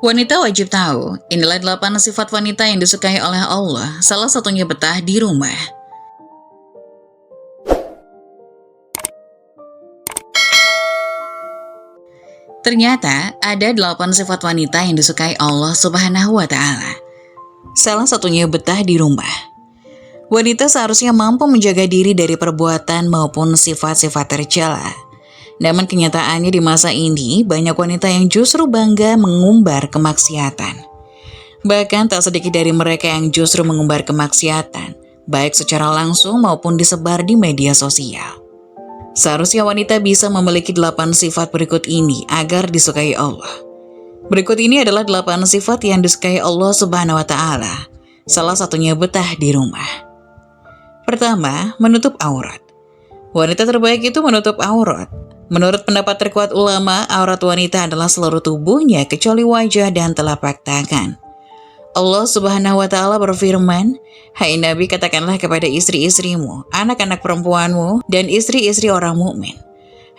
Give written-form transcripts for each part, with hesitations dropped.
Wanita wajib tahu, inilah 8 sifat wanita yang disukai oleh Allah, salah satunya betah di rumah. Ternyata ada 8 sifat wanita yang disukai Allah Subhanahu wa Ta'ala. Salah satunya betah di rumah. Wanita seharusnya mampu menjaga diri dari perbuatan maupun sifat-sifat tercela. Namun kenyataannya di masa ini, banyak wanita yang justru bangga mengumbar kemaksiatan. Bahkan tak sedikit dari mereka yang justru mengumbar kemaksiatan, baik secara langsung maupun disebar di media sosial. Seharusnya wanita bisa memiliki 8 sifat berikut ini agar disukai Allah. Berikut ini adalah 8 sifat yang disukai Allah Subhanahu wa Ta'ala. Salah satunya betah di rumah. Pertama, menutup aurat. Wanita terbaik itu menutup aurat. Menurut pendapat terkuat ulama, aurat wanita adalah seluruh tubuhnya kecuali wajah dan telapak tangan. Allah Subhanahu wa Ta'ala berfirman, "Hai Nabi, katakanlah kepada istri-istrimu, anak-anak perempuanmu, dan istri-istri orang mukmin,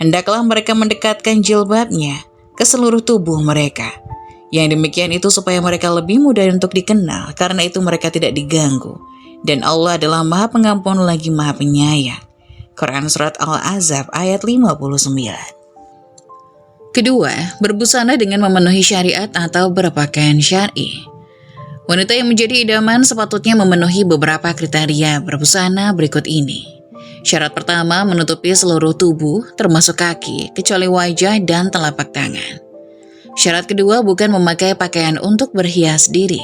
hendaklah mereka mendekatkan jilbabnya ke seluruh tubuh mereka. Yang demikian itu supaya mereka lebih mudah untuk dikenal, karena itu mereka tidak diganggu. Dan Allah adalah Maha Pengampun lagi Maha Penyayang." Quran Surat Al-Ahzab ayat 59. Kedua, berbusana dengan memenuhi syariat atau berpakaian syar'i. Wanita yang menjadi idaman sepatutnya memenuhi beberapa kriteria berbusana berikut ini. Syarat pertama, menutupi seluruh tubuh, termasuk kaki, kecuali wajah dan telapak tangan. Syarat kedua, bukan memakai pakaian untuk berhias diri.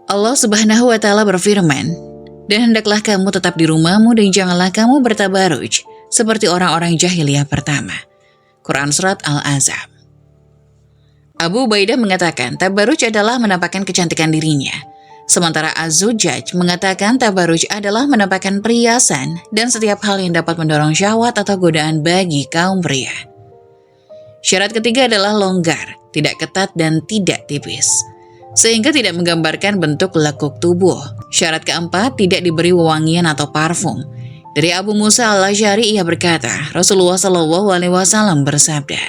Allah Subhanahu wa Ta'ala berfirman, "Dan hendaklah kamu tetap di rumahmu dan janganlah kamu bertabaruj seperti orang-orang jahiliyah pertama." Quran Surat Al-Ahzab. Abu Ubaidah mengatakan tabaruj adalah menampakkan kecantikan dirinya. Sementara Az-Zujjaj mengatakan tabaruj adalah menampakkan perhiasan dan setiap hal yang dapat mendorong syahwat atau godaan bagi kaum pria. Syarat ketiga adalah longgar, tidak ketat dan tidak tipis, sehingga tidak menggambarkan bentuk lekuk tubuh. Syarat keempat, tidak diberi wewangian atau parfum. Dari Abu Musa Al-Asy'ari ia berkata, Rasulullah SAW bersabda,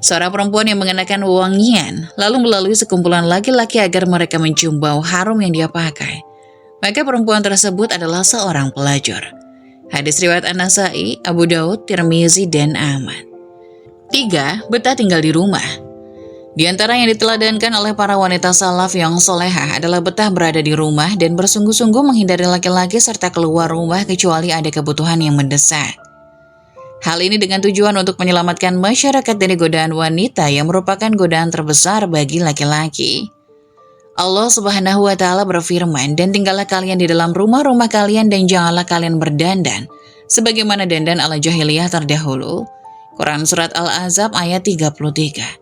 seorang perempuan yang mengenakan wewangian lalu melalui sekumpulan laki-laki agar mereka mencium bau harum yang dia pakai, maka perempuan tersebut adalah seorang pelacur. Hadis riwayat An-Nasa'i, Abu Daud, Tirmizi, dan Ahmad. 3. Betah tinggal di rumah. Di antara yang diteladankan oleh para wanita salaf yang solehah adalah betah berada di rumah dan bersungguh-sungguh menghindari laki-laki serta keluar rumah kecuali ada kebutuhan yang mendesak. Hal ini dengan tujuan untuk menyelamatkan masyarakat dari godaan wanita yang merupakan godaan terbesar bagi laki-laki. Allah Subhanahu wa Ta'ala berfirman, "Dan tinggallah kalian di dalam rumah-rumah kalian dan janganlah kalian berdandan sebagaimana dandan ala jahiliyah terdahulu." Quran Surat Al-Ahzab ayat 33.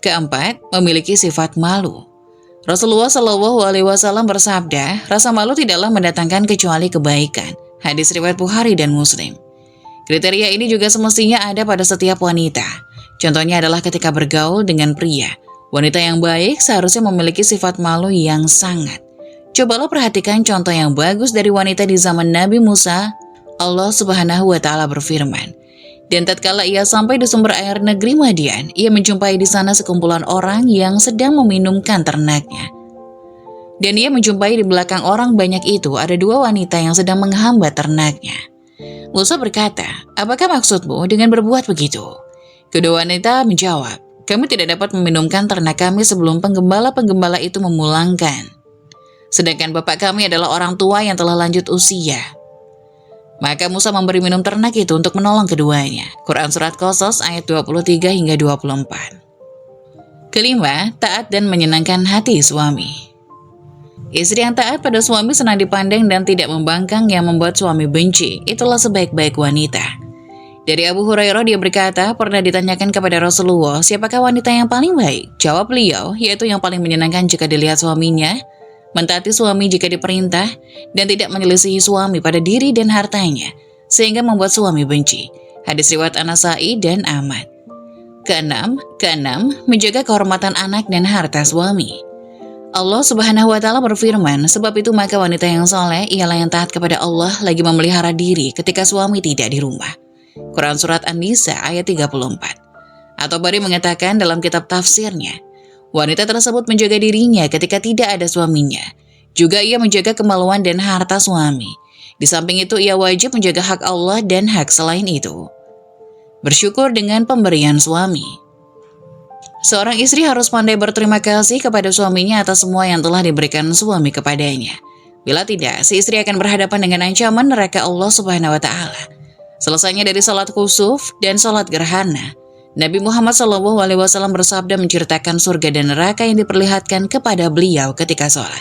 Keempat, memiliki sifat malu. Rasulullah SAW bersabda, "Rasa malu tidaklah mendatangkan kecuali kebaikan." Hadis riwayat Bukhari dan Muslim. Kriteria ini juga semestinya ada pada setiap wanita. Contohnya adalah ketika bergaul dengan pria. Wanita yang baik seharusnya memiliki sifat malu yang sangat. Cobalah perhatikan contoh yang bagus dari wanita di zaman Nabi Musa. Allah Subhanahu wa Ta'ala berfirman, "Dan tatkala ia sampai di sumber air negeri Madian, ia menjumpai di sana sekumpulan orang yang sedang meminumkan ternaknya. Dan ia menjumpai di belakang orang banyak itu ada 2 wanita yang sedang menghambat ternaknya. Musa berkata, 'Apakah maksudmu dengan berbuat begitu?' Kedua wanita menjawab, 'Kami tidak dapat meminumkan ternak kami sebelum penggembala-penggembala itu memulangkan. Sedangkan bapak kami adalah orang tua yang telah lanjut usia.' Maka Musa memberi minum ternak itu untuk menolong keduanya." Quran Surat Qasas ayat 23 hingga 24. Kelima, taat dan menyenangkan hati suami. Istri yang taat pada suami senang dipandang dan tidak membangkang yang membuat suami benci. Itulah sebaik-baik wanita. Dari Abu Hurairah dia berkata, pernah ditanyakan kepada Rasulullah, siapakah wanita yang paling baik? Jawab beliau, yaitu yang paling menyenangkan jika dilihat suaminya, mentaati suami jika diperintah, dan tidak menyelisihi suami pada diri dan hartanya, sehingga membuat suami benci. Hadis riwayat An-Nasa'i dan Ahmad. Keenam, menjaga kehormatan anak dan harta suami. Allah Subhanahu wa Ta'ala berfirman, "Sebab itu maka wanita yang soleh ialah yang taat kepada Allah lagi memelihara diri ketika suami tidak di rumah." Quran Surat An-Nisa ayat 34. At-Tabari mengatakan dalam kitab tafsirnya, Wanita tersebut menjaga dirinya ketika tidak ada suaminya. Juga ia menjaga kemaluan dan harta suami. Di samping itu ia wajib menjaga hak Allah dan hak selain itu. Bersyukur dengan pemberian suami. Seorang istri harus pandai berterima kasih kepada suaminya atas semua yang telah diberikan suami kepadanya. Bila tidak, si istri akan berhadapan dengan ancaman neraka Allah Subhanahu wa Ta'ala. Selesainya dari salat khusuf dan salat gerhana, Nabi Muhammad SAW bersabda menceritakan surga dan neraka yang diperlihatkan kepada beliau ketika sholat.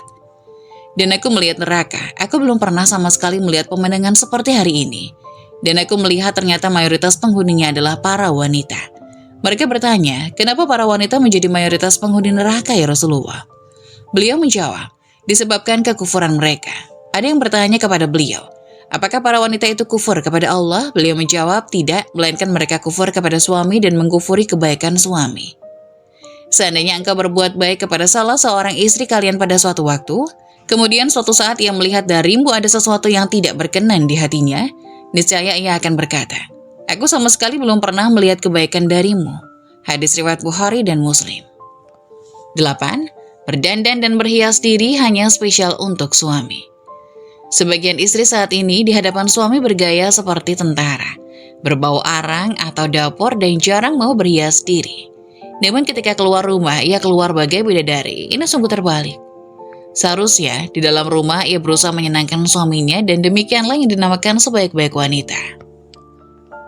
Dan aku melihat neraka, aku belum pernah sama sekali melihat pemandangan seperti hari ini. Dan aku melihat ternyata mayoritas penghuninya adalah para wanita. Mereka bertanya, kenapa para wanita menjadi mayoritas penghuni neraka ya Rasulullah? Beliau menjawab, disebabkan kekufuran mereka. Ada yang bertanya kepada beliau, apakah para wanita itu kufur kepada Allah? Beliau menjawab, tidak, melainkan mereka kufur kepada suami dan mengkufuri kebaikan suami. Seandainya engkau berbuat baik kepada salah seorang istri kalian pada suatu waktu, kemudian suatu saat ia melihat darimu ada sesuatu yang tidak berkenan di hatinya, niscaya ia akan berkata, aku sama sekali belum pernah melihat kebaikan darimu. Hadis riwayat Bukhari dan Muslim. 8. Berdandan dan berhias diri hanya spesial untuk suami. Sebagian istri saat ini di hadapan suami bergaya seperti tentara, berbau arang atau dapur dan jarang mau berhias diri. Namun ketika keluar rumah, ia keluar bagai bidadari. Ini sungguh terbalik. Seharusnya di dalam rumah ia berusaha menyenangkan suaminya dan demikianlah yang dinamakan sebaik-baik wanita.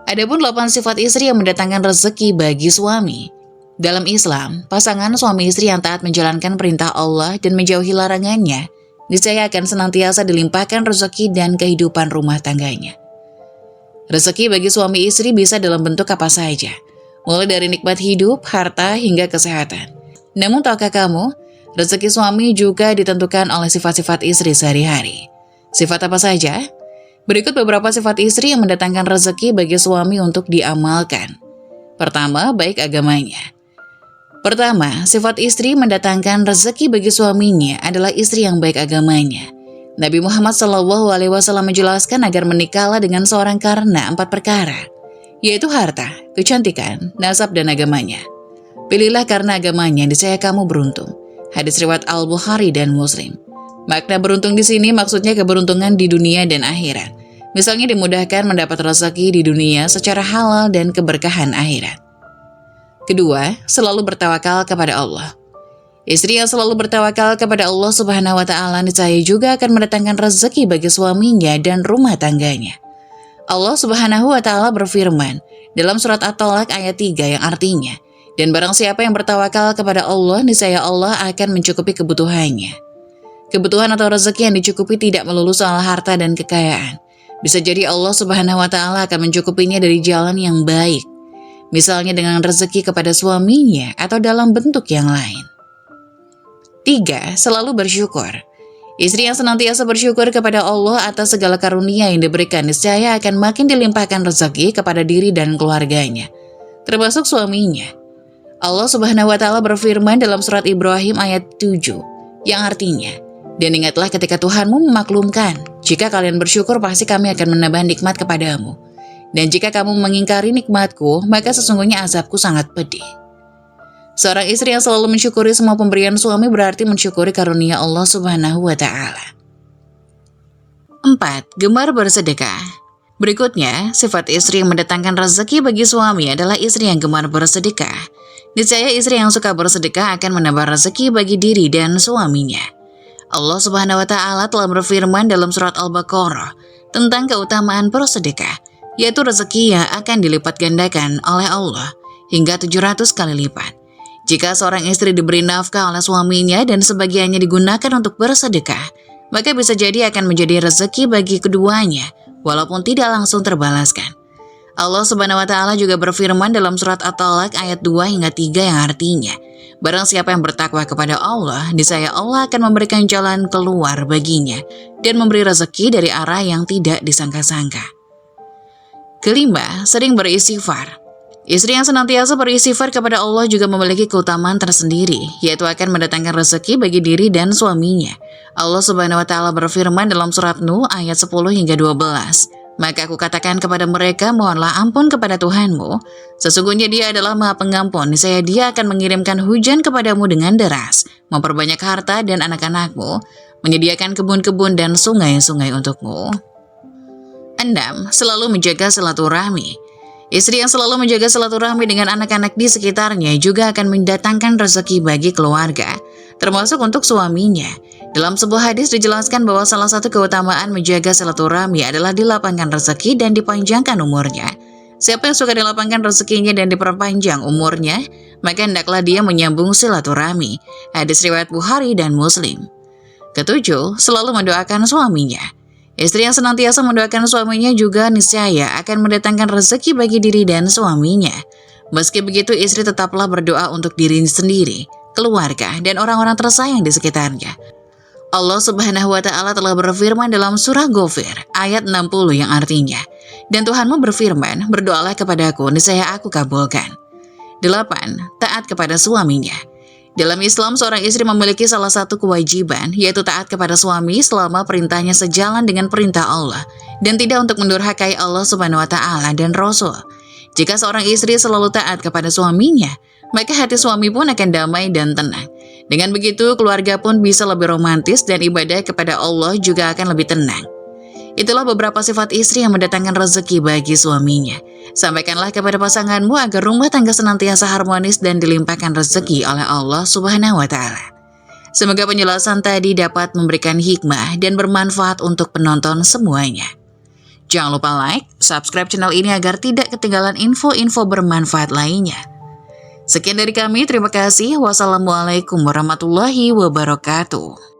Adapun 8 sifat istri yang mendatangkan rezeki bagi suami. Dalam Islam, pasangan suami istri yang taat menjalankan perintah Allah dan menjauhi larangannya, niscaya akan senantiasa dilimpahkan rezeki dan kehidupan rumah tangganya. Rezeki bagi suami istri bisa dalam bentuk apa saja, mulai dari nikmat hidup, harta, hingga kesehatan. Namun tahukah kamu, rezeki suami juga ditentukan oleh sifat-sifat istri sehari-hari. Sifat apa saja? Berikut beberapa sifat istri yang mendatangkan rezeki bagi suami untuk diamalkan. Pertama, baik agamanya. Pertama, sifat istri mendatangkan rezeki bagi suaminya adalah istri yang baik agamanya. Nabi Muhammad SAW menjelaskan agar menikahlah dengan seorang karena 4 perkara, yaitu harta, kecantikan, nasab, dan agamanya. Pilihlah karena agamanya, niscaya kamu beruntung. Hadis riwayat Al-Bukhari dan Muslim. Makna beruntung di sini maksudnya keberuntungan di dunia dan akhirat. Misalnya dimudahkan mendapat rezeki di dunia secara halal dan keberkahan akhirat. Kedua, selalu bertawakal kepada Allah. Istri yang selalu bertawakal kepada Allah Subhanahu wa Ta'ala niscaya juga akan mendatangkan rezeki bagi suaminya dan rumah tangganya. Allah Subhanahu wa Ta'ala berfirman dalam surat At-Tolak ayat 3 yang artinya, dan barang siapa yang bertawakal kepada Allah, niscaya Allah akan mencukupi kebutuhannya. Kebutuhan atau rezeki yang dicukupi tidak melulu soal harta dan kekayaan. Bisa jadi Allah Subhanahu wa Ta'ala akan mencukupinya dari jalan yang baik. Misalnya dengan rezeki kepada suaminya atau dalam bentuk yang lain. 3. Selalu bersyukur. Istri yang senantiasa bersyukur kepada Allah atas segala karunia yang diberikan niscaya akan makin dilimpahkan rezeki kepada diri dan keluarganya, termasuk suaminya. Allah Subhanahu wa Ta'ala berfirman dalam surat Ibrahim ayat 7 yang artinya, dan ingatlah ketika Tuhanmu memaklumkan, jika kalian bersyukur pasti kami akan menambah nikmat kepadamu. Dan jika kamu mengingkari nikmatku, maka sesungguhnya azabku sangat pedih. Seorang istri yang selalu mensyukuri semua pemberian suami berarti mensyukuri karunia Allah Subhanahu wa Ta'ala. 4. Gemar bersedekah. Berikutnya, sifat istri yang mendatangkan rezeki bagi suami adalah istri yang gemar bersedekah. Niscaya istri yang suka bersedekah akan menambah rezeki bagi diri dan suaminya. Allah Subhanahu wa Ta'ala telah berfirman dalam surat Al-Baqarah tentang keutamaan bersedekah, yaitu rezeki yang akan dilipat gandakan oleh Allah hingga 700 kali lipat. Jika seorang istri diberi nafkah oleh suaminya dan sebagiannya digunakan untuk bersedekah, maka bisa jadi akan menjadi rezeki bagi keduanya, walaupun tidak langsung terbalaskan. Allah Subhanahu wa Ta'ala juga berfirman dalam surat At-Talaq ayat 2 hingga 3 yang artinya, barang siapa yang bertakwa kepada Allah, niscaya Allah akan memberikan jalan keluar baginya dan memberi rezeki dari arah yang tidak disangka-sangka. Kelima, sering beristighfar. Istri yang senantiasa beristighfar kepada Allah juga memiliki keutamaan tersendiri, yaitu akan mendatangkan rezeki bagi diri dan suaminya. Allah Subhanahu wa Ta'ala berfirman dalam surat Nuh ayat 10 hingga 12. Maka aku katakan kepada mereka, mohonlah ampun kepada Tuhanmu. Sesungguhnya Dia adalah Maha Pengampun. Niscaya Dia akan mengirimkan hujan kepadamu dengan deras, memperbanyak harta dan anak-anakmu, menyediakan kebun-kebun dan sungai-sungai untukmu. 6. Selalu menjaga silaturahmi. Istri yang selalu menjaga silaturahmi dengan anak-anak di sekitarnya juga akan mendatangkan rezeki bagi keluarga, termasuk untuk suaminya. Dalam sebuah hadis dijelaskan bahwa salah satu keutamaan menjaga silaturahmi adalah dilapangkan rezeki dan dipanjangkan umurnya. Siapa yang suka dilapangkan rezekinya dan diperpanjang umurnya, maka hendaklah dia menyambung silaturahmi. Hadis riwayat Bukhari dan Muslim. 7. Selalu mendoakan suaminya. Istri yang senantiasa mendoakan suaminya juga niscaya akan mendatangkan rezeki bagi diri dan suaminya. Meski begitu, istri tetaplah berdoa untuk diri sendiri, keluarga, dan orang-orang tersayang di sekitarnya. Allah Subhanahu wa Ta'ala telah berfirman dalam surah Ghafir ayat 60 yang artinya, dan Tuhanmu berfirman, berdoalah kepadaku, niscaya aku kabulkan. 8. Taat kepada suaminya. Dalam Islam, seorang istri memiliki salah satu kewajiban, yaitu taat kepada suami selama perintahnya sejalan dengan perintah Allah, dan tidak untuk mendurhakai Allah Subhanahu wa Ta'ala dan Rasul. Jika seorang istri selalu taat kepada suaminya, maka hati suami pun akan damai dan tenang. Dengan begitu, keluarga pun bisa lebih romantis dan ibadah kepada Allah juga akan lebih tenang. Itulah beberapa sifat istri yang mendatangkan rezeki bagi suaminya. Sampaikanlah kepada pasanganmu agar rumah tangga senantiasa harmonis dan dilimpahkan rezeki oleh Allah Subhanahu wa Ta'ala. Semoga penjelasan tadi dapat memberikan hikmah dan bermanfaat untuk penonton semuanya. Jangan lupa like, subscribe channel ini agar tidak ketinggalan info-info bermanfaat lainnya. Sekian dari kami, terima kasih. Wassalamualaikum warahmatullahi wabarakatuh.